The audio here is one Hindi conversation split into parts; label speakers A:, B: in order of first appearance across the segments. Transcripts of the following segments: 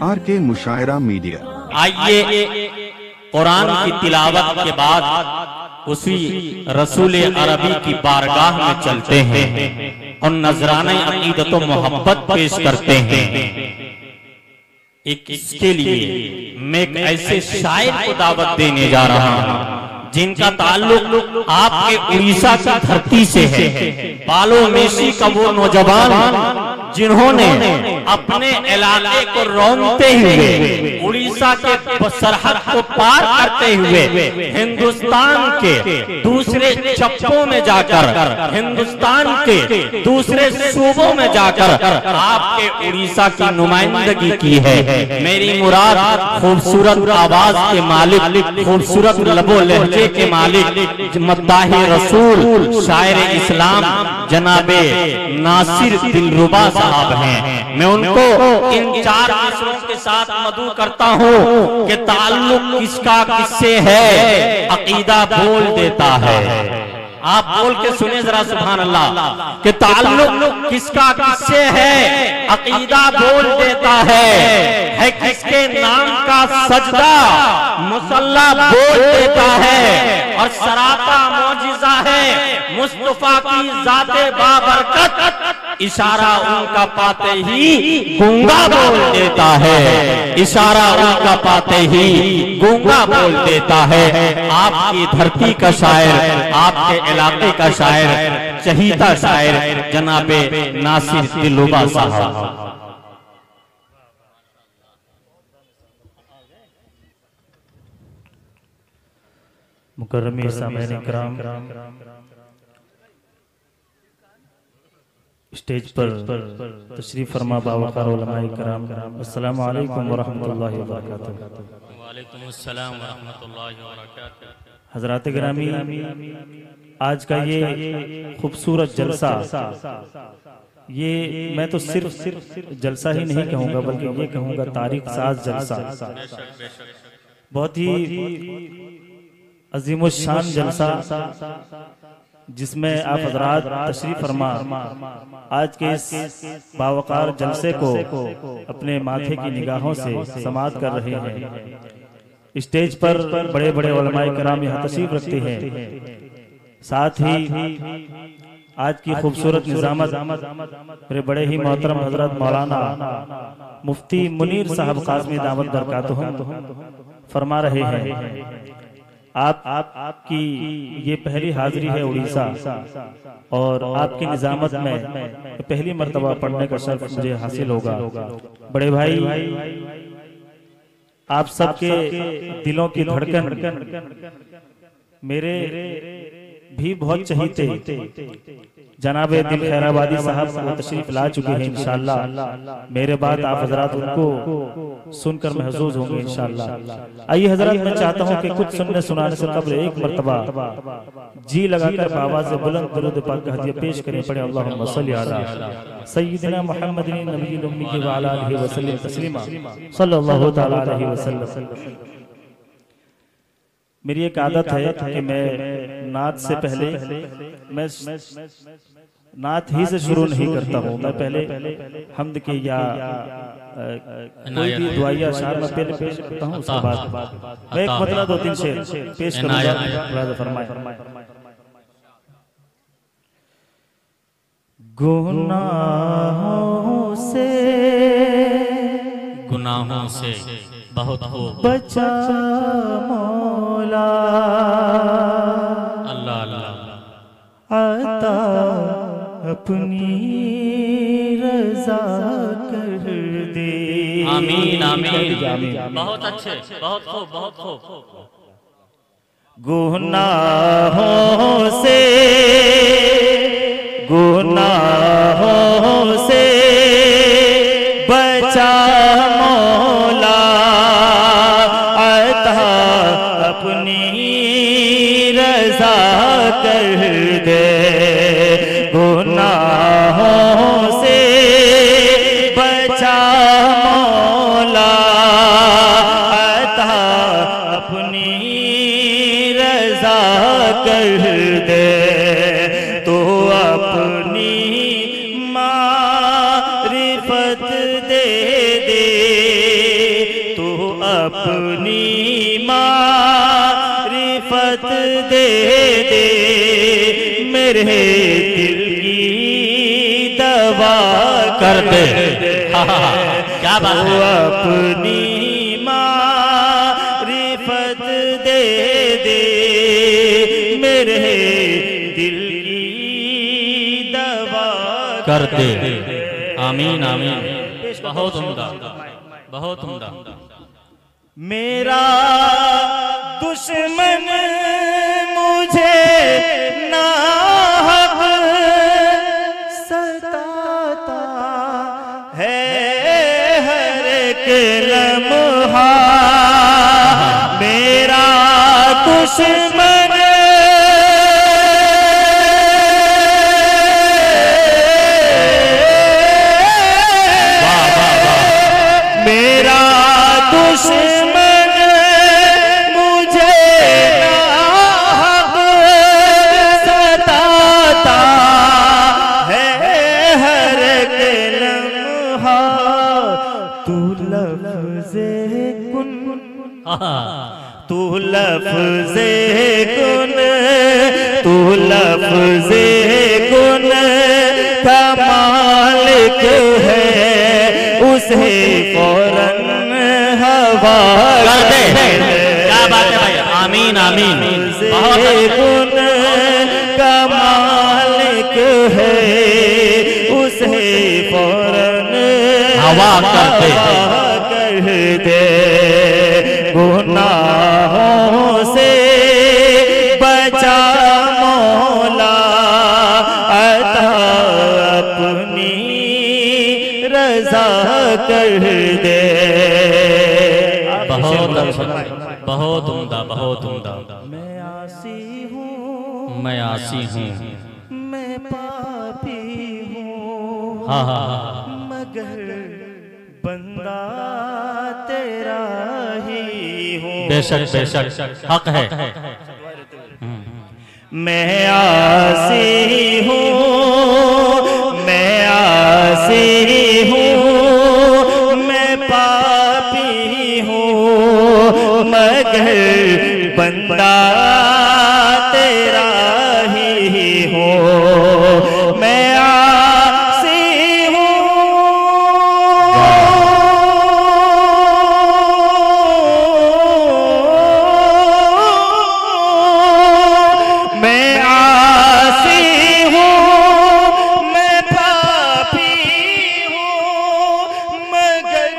A: आर के मुशायरा मीडिया।
B: आइए कुरान की तिलावत के बाद उसी रसूल अरबी की बारगाह में चलते हैं और नजराने अकीदत व मोहब्बत पेश करते हैं। इसके लिए मैं एक ऐसे शायर को दावत देने जा रहा हूँ जिनका ताल्लुक आपके उड़ीसा की धरती से है। बालो मेसी का वो नौजवान जिन्होंने अपने इलाके को रौंदते हुए उड़ीसा के सरहद को पार करते हुए हिंदुस्तान के दूसरे चप्पों में जाकर, हिंदुस्तान के दूसरे सूबों में जाकर आपके उड़ीसा की नुमाइंदगी की है। मेरी मुराद खूबसूरत आवाज के मालिक, खूबसूरत लबो लहजे के मालिक मद्दाही रसूल शायर इस्लाम जनाबे नासिर दिलरुबा साहब हैं। मैं उनको इन 4 मिसरों के साथ मदू करता हूँ कि ताल्लुक किसका किससे है, अकीदा बोल देता है। आप बोल के सुने जरा सुभान अल्लाह कि ताल्लुक किसका किससे है, अकीदा बोल देता है किसके नाम का सजदा मुसल्ला बोल देता है और सरापा मौजिजा है मुस्तफा की जाते बाबरकत, इशारा उनका पाते ही गूंगा बोल देता है, इशारा उनका पाते ही गूंगा बोल देता है। आपकी धरती का शायर, आपके इलाके का शायर, चहीता शायर जनाबे नासिर दिलरुबा साहब।
C: मुकर्रम सामईन इकराम, स्टेज पर तशरीफ फरमा बावकार उलमा इकराम, अस्सलामु अलैकुम व रहमतुल्लाहि व बरकातुहू।
B: वालेकुम अस्सलाम व रहमतुल्लाहि व बरकातुहू।
C: हज़रात गिरामी, आज का ये खूबसूरत जलसा, ये मैं तो सिर्फ जलसा ही नहीं कहूँगा बल्कि ये कहूँगा तारीख साज जलसा। बहुत ही अजीम शान जलसा जिसमें आप हज़रात तशरीफ फरमा आज के इस बावकार जलसे को अपने माथे की निगाहों से समाअत कर रहे हैं। स्टेज पर बड़े बड़े उलमाए किराम यहाँ तशरीफ रखते हैं। साथ ही आज की खूबसूरत निज़ामत मेरे बड़े ही मोहतरम हजरत मौलाना मुफ्ती मुनीर साहब काज़मी दामत बरकातुहुम फरमा रहे हैं। आपकी ये पहली हाजिरी है उड़ीसा और आपकी निजामत में पहली मर्तबा पढ़ने का शर्फ मुझे हासिल होगा। बड़े भाई, आप सबके दिलों की धड़कन मेरे भी बहुत चहीते जनाबे दिल खैराबादी साहब वो तशरीफ ला चुके हैं। इंशाअल्लाह मेरे बाद आप हजरात उनको सुनकर महसूस होंगे इंशाअल्लाह। आइए हजरात, मैं चाहता हूं कि कुछ सुनने सुनाने से कबल एक मर्तबा जी लगाकर आवाज़ बुलंद दरूद पाक का हदिया पेश करें। पढ़े अल्लाहुम्मा सल्ली अला सय्यिदिना मुहम्मदिन नबिय्यिल उम्मी व अला आलिहि व सल्लम तस्लीमा सल्लल्लाहु तआला अलैहि वसल्लम। मेरी एक आदत है कि मैं नात से पहले मैं नात ही से शुरू नहीं करता हूँ। मैं पहले हम्द के या कोई भी दुआया शार में पहले पेश करता हूँ, उसके बाद मैं एक मतलब 2-3 शेर पेश करूँगा। फरमाए
B: गुनाहों से बहुत हो
C: बचा मौला,
B: अल्लाह अल्लाह
C: आता अपनी रजा कर दे।
B: आमीन आमीन। बहुत अच्छे, बहुत खूब, बहुत खूब।
C: गुनाहों से बचा मौला, आता अपनी रजा कर दे। गुनाहों से बचा मौला, आता अपनी रजा कर दे। तो दे मेरे दिल की दवा
B: कर दे। क्या बात है।
C: अपनी मारिफत दे दे मेरे दिल की दवा
B: कर दे। आमीन आमीन। बहुत उम्दा, बहुत उम्दा।
C: मेरा दुश्मन मुझे नाहक सताता है हर एक लम्हा। मेरा दुश्मन मेरा दुश्मन मुझे नाहक सताता है हर एक लम्हा। तू लफ्ज़े कुन तू लफ्ज़े कुन तू लफ्ज़े कुन का मालिक है उसे फौरन हवा
B: कर दे। क्या बात है भाई। आमीन आमीन। बहुत
C: कुन का मालिक है उसे फौरन
B: हवा कर दे।
C: कर दे। गुनाहों से बचा मौला अता अपनी रजा कर दे।
B: बहुत अच्छा, बहुत उम्दा, बहुत उम्दा।
C: मैं आसी हूँ
B: मैं आसी हूँ
C: मैं पापी हूँ
B: हाँ हाँ हाँ।
C: मगर बंदा तेरा ही हूँ।
B: बेशक बेशक हक है।
C: मैं आसी हूँ मैं आसी हूँ मैं पापी हूँ मगर बंदा तेरा ही हूँ। मैं आसी हूँ मैं आसी हूँ मैं पापी हूँ मगर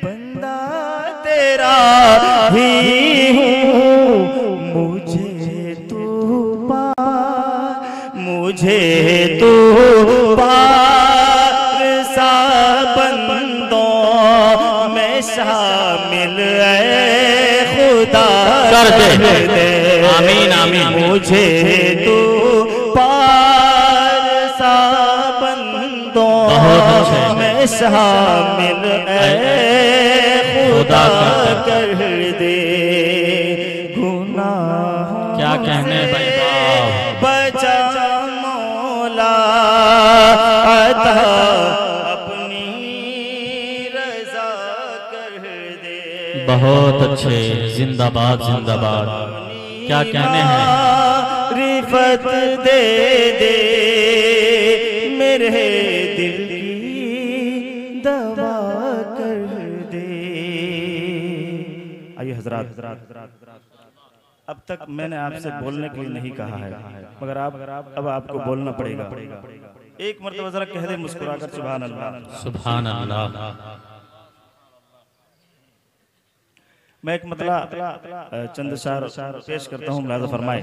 C: बंदा तेरा ही हूँ। मुझे तू पार सा बंदों में शामिल है खुदा
B: कर दे। आमीन आमीन।
C: मुझे तू पार सा बंदों में शामिल है खुदा कर दे। गुनाह
B: क्या कहने भाई बाप।
C: बचा मौला अता अपनी रजा कर दे।
B: बहुत अच्छे। जिंदाबाद जिंदाबाद। क्या कहने हैं।
C: रिफत दे दे मेरे दिल की दवा कर दे। आइए हजरात, अब तक मैंने आपसे बोलने के लिए नहीं कहा है मगर अब आपको बोलना पड़ेगा। एक मरतबा जरा कह दे मुस्कुराकर सुभान अल्लाह।
B: सुभान अल्लाह।
C: मैं एक मतलब चंद शार पेश करता हूँ, मुलाज़ा फरमाए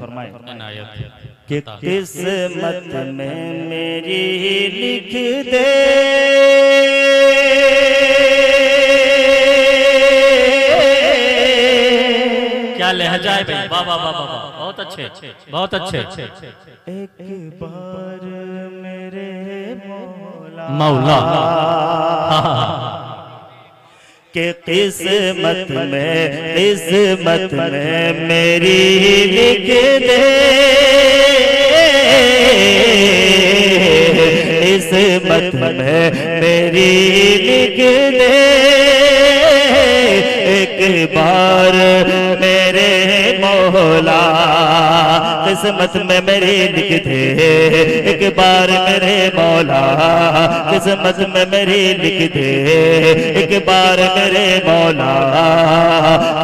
C: कि किस्मत में मेरी लिख दे
B: क्या लहजा है भाई। वाह वाह वाह वाह। बहुत अच्छे बहुत अच्छे।
C: एक बार मेरे
B: मौला
C: के किस्मत में मेरी लिख दे किस्मत में मेरी लिख दे एक बार मेरे मौला किस्मत में मेरी लिख दे एक बार मेरे मौला, किस्मत में मेरी लिख दे एक बार मेरे मौला,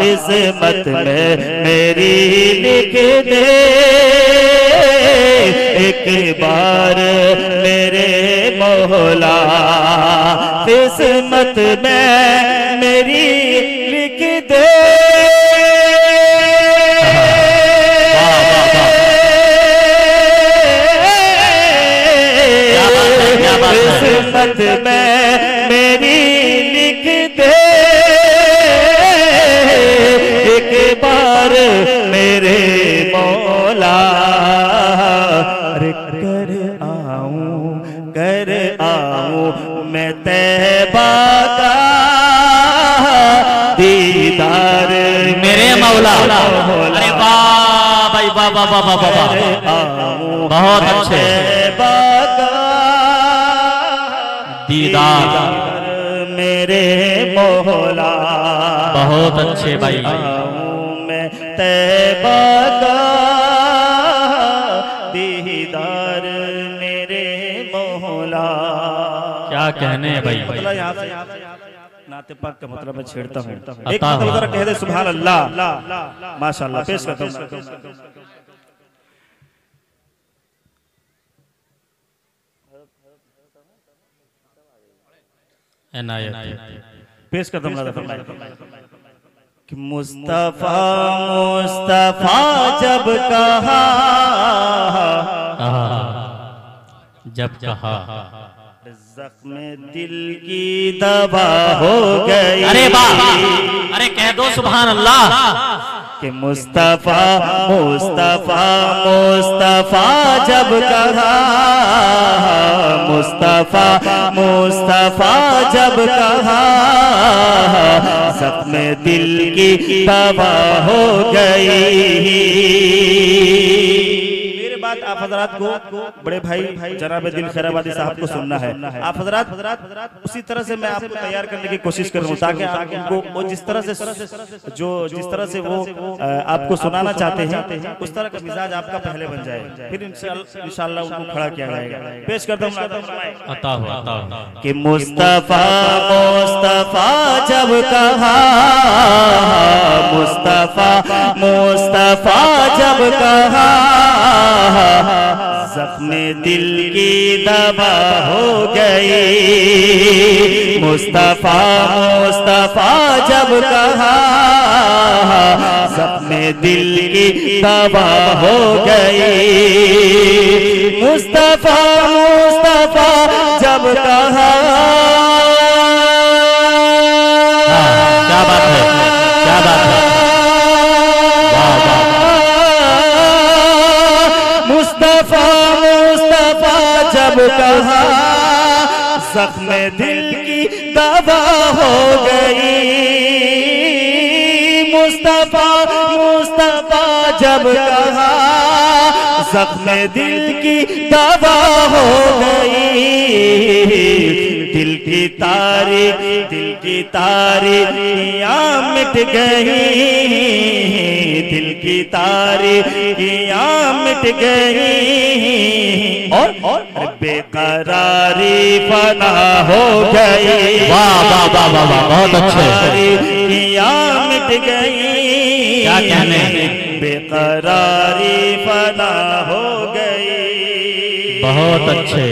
C: किस्मत में मेरी लिख दे एक बार मेरे मौला, किस्मत में मेरी लिख दे किस्मत में मेरी लिख दे एक बार मेरे मौला, कर आऊं मैं तैबा का दीदार
B: मेरे मौला। अरे वाह भाई वाह वाह वाह वाह वाह, बहुत अच्छे। दीदार
C: मेरे मौला,
B: बहुत अच्छे भाई।
C: मैं तैबा का दीदार मेरे मौला।
B: क्या कहने हैं भाई।
C: मतलब यहाँ से नाते पाक का मतलब मैं छेड़ता हूँ। एक मतलब जरा कह दे सुभान अल्लाह, माशाअल्लाह। पेश करता हूँ पेश करता हूँ कि मुस्तफा मुस्तफा जब कहा,
B: जब कहा
C: जख्म दिल की दवा हो गई।
B: अरे वाह, अरे कह दो सुभान अल्लाह
C: कि मुस्तफा मुस्तफा मुस्तफा जब कहा, मुस्तफा मुस्तफा जब कहा, जख्म दिल की दवा हो गई। बात आप हजरात को बड़े भाई जनाब दिल खैराबादी साहब को सुनना है। आप हजरात उसी तरह से मैं आपको तैयार करने की कोशिश कर रहा हूँ ताकि आपको वो जिस तरह से वो आपको सुनाना चाहते हैं उस तरह का मिजाज आपका पहले बन जाए, फिर इंशाअल्लाह उनको खड़ा किया जाएगा। पेश करता हूँ कि मुस्तफा मुस्तफा जब कहा, मुस्तफा मुस्तफा जब कहा, जख्म दिल की दवा हो गई। मुस्तफा मुस्तफा जब कहा, जख्म दिल की दवा हो गई। मुस्तफा मुस्तफा जब कहा,
B: क्या बात है, क्या बात है।
C: मुस्तफा मुस्तफा जब कहा, जख्म दिल की दवा हो गई। मुस्तफा मुस्तफा जब कहा, जख्म दिल की दवा हो गई। दिल की तारीखियां मिट गई, दिल की तारीखियां मिट गई और बेकरारी फना हो गई।
B: वाह वाह वाह वाह वाह, बहुत अच्छे।
C: तारीखियां मिट गई,
B: क्या कहने,
C: बेकरारी फना हो गई।
B: बहुत अच्छे।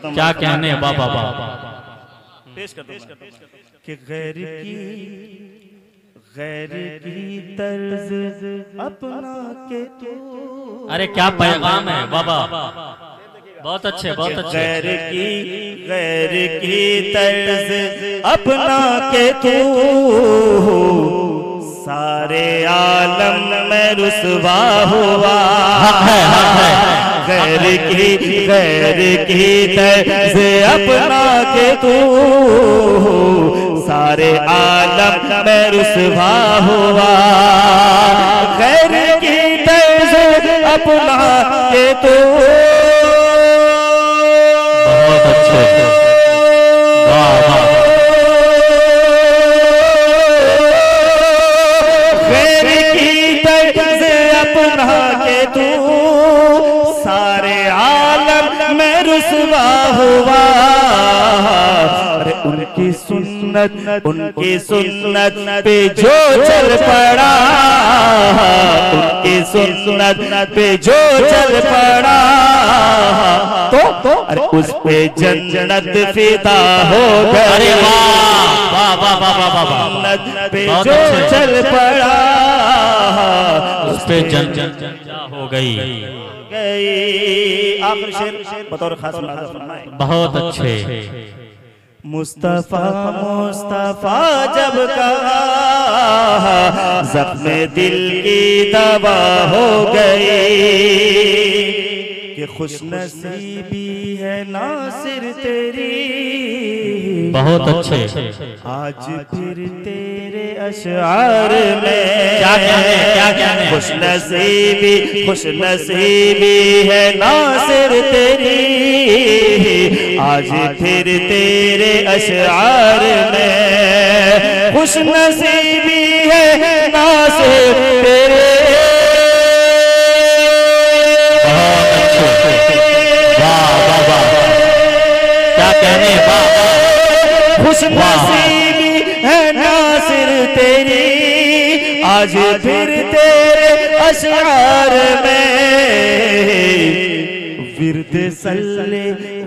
B: क्या कहने, वाह वाह वाह।
C: पेश करता हूं कि गैर की तर्ज अपना के तू।
B: अरे क्या पैगाम है बाबा, बहुत अच्छे बहुत अच्छे।
C: गैर की तर्ज अपना के तू, सारे आलम में रुसवा हुआ। गैर की तर्ज अपना के तू, सारे आलम में रुसवा हुआ। गैर की तर्ज अपना के तू,
B: बहुत अच्छे। वाह वाह।
C: गैर की तर्ज अपना के तू, मैं रुसवा हुआ। अरे उनकी सुन्नत पे जो चल पड़ा, उनकी सुन्नत पे जो चल पड़ा, तो अरे उस पे जन्नत फिदा हो गई।
B: अरे वाह वाह वाह वाह वाह वाह,
C: पे जो चल पड़ा,
B: उस पे जन्नत हो गई।
C: आखिरी शेर बतौर खास मुलाज़ा फरमाए।
B: बहुत अच्छे।
C: मुस्तफा मुस्तफा जब कहा, जख्म दिल की दवा हो गई। कि खुश नसीबी है नासिर तेरी,
B: बहुत अच्छे।
C: आज फिर तेरे अशआर में
B: क्या कहने
C: खुश नसीबी है नासिर तेरी, आज फिर तेरे अशआर में खुश नसीबी है नासिर तेरे।
B: क्या कहने,
C: खुश नसीबी है नासिर तेरी, आज फिर तेरे अशआर में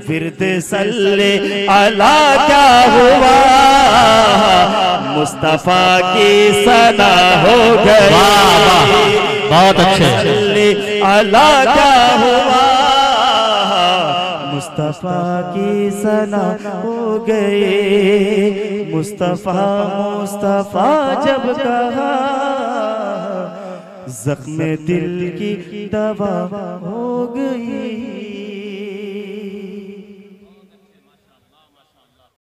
C: विरद सल्ले अला क्या हुआ, मुस्तफा की सदा हो गई।
B: बहुत अच्छे।
C: अला क्या हुआ, मुस्तफा की सना हो गए। मुस्तफा जब कहा, जख्म दिल की दवा हो गई।